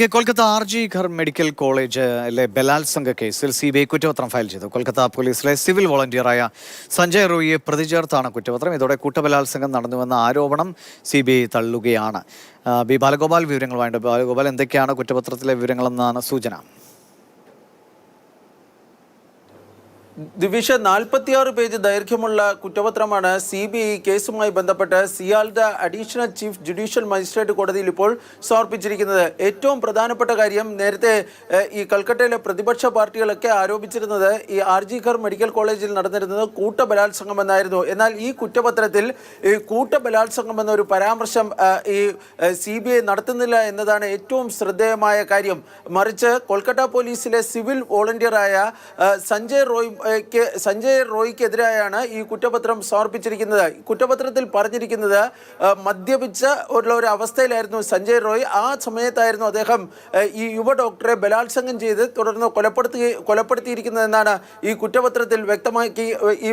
Kolkata RJ ഘർ medical കോളേജിലെ ബലാത്സംഗ കേസിൽ CBI കുറ്റപത്രം ഫയൽ ചെയ്തു. കൊൽക്കത്ത പോലീസിലെ സിവിൽ വോളണ്ടിയറായ സഞ്ജയ് റോയിയെ പ്രതി ചേർത്താണ് കുറ്റപത്രം. ഇതോടെ കൂട്ടബലാത്സംഗം നടന്നുവെന്ന ആരോപണം CBI തള്ളുകയാണ്. ബി ബാലഗോപാൽ വിവരങ്ങളുമായിട്ട്. ബാലഗോപാൽ, എന്തൊക്കെയാണ് കുറ്റപത്രത്തിലെ വിവരങ്ങളെന്നാണ് സൂചന? ദിവിഷ 46 പേജ് ദൈർഘ്യമുള്ള കുറ്റപത്രമാണ് CBI കേസുമായി ബന്ധപ്പെട്ട് Sealdah additional chief judicial magistrate കോടതിയിൽ ഇപ്പോൾ സമർപ്പിച്ചിരിക്കുന്നത്. ഏറ്റവും പ്രധാനപ്പെട്ട കാര്യം, നേരത്തെ ഈ കൽക്കട്ടയിലെ പ്രതിപക്ഷ പാർട്ടികളൊക്കെ ആരോപിച്ചിരുന്നത് ഈ ആർജി ഘർ മെഡിക്കൽ കോളേജിൽ നടന്നിരുന്നത് കൂട്ടബലാത്സംഗം എന്നായിരുന്നു. എന്നാൽ ഈ കുറ്റപത്രത്തിൽ ഈ കൂട്ടബലാത്സംഗം എന്നൊരു പരാമർശം ഈ CBI നടത്തുന്നില്ല എന്നതാണ് ഏറ്റവും ശ്രദ്ധേയമായ കാര്യം. മറിച്ച് കൊൽക്കത്ത പോലീസിലെ സിവിൽ വോളണ്ടിയറായ സഞ്ജയ് റോയിക്കെതിരെയാണ് ഈ കുറ്റപത്രം സമർപ്പിച്ചിരിക്കുന്നത്. കുറ്റപത്രത്തിൽ പറഞ്ഞിരിക്കുന്നത് മദ്യപിച്ച ഉള്ള ഒരു അവസ്ഥയിലായിരുന്നു സഞ്ജയ് റോയ്. ആ സമയത്തായിരുന്നു അദ്ദേഹം ഈ യുവ ഡോക്ടറെ ബലാത്സംഗം ചെയ്ത് തുടർന്ന് കൊലപ്പെടുത്തിയിരിക്കുന്നതെന്നാണ് ഈ കുറ്റപത്രത്തിൽ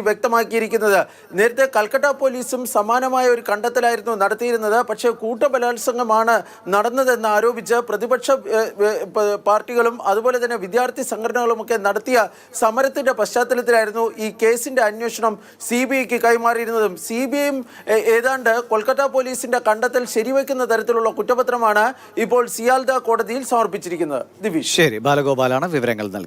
വ്യക്തമാക്കിയിരിക്കുന്നത്. നേരത്തെ കൽക്കട്ട പോലീസും സമാനമായ ഒരു കണ്ടെത്തലായിരുന്നു നടത്തിയിരുന്നത്. പക്ഷേ കൂട്ടബലാത്സംഗമാണ് നടന്നതെന്ന് ആരോപിച്ച് പ്രതിപക്ഷ പാർട്ടികളും അതുപോലെ തന്നെ വിദ്യാർത്ഥി സംഘടനകളുമൊക്കെ നടത്തിയ സമരത്തിന്റെ പശ്ചാത്തലത്തിലായിരുന്നു ഈ കേസിന്റെ അന്വേഷണം CBIക്ക് കൈമാറിയിരുന്നതും. CBIയും ഏതാണ്ട് കൊൽക്കത്ത പോലീസിന്റെ കണ്ടെത്തൽ ശരിവെക്കുന്ന തരത്തിലുള്ള കുറ്റപത്രമാണ് ഇപ്പോൾ സിയാൽദ കോടതിയിൽ സമർപ്പിച്ചിരിക്കുന്നത്. ശരി, ബാലഗോപാലാണ് വിവരങ്ങൾ നൽകി.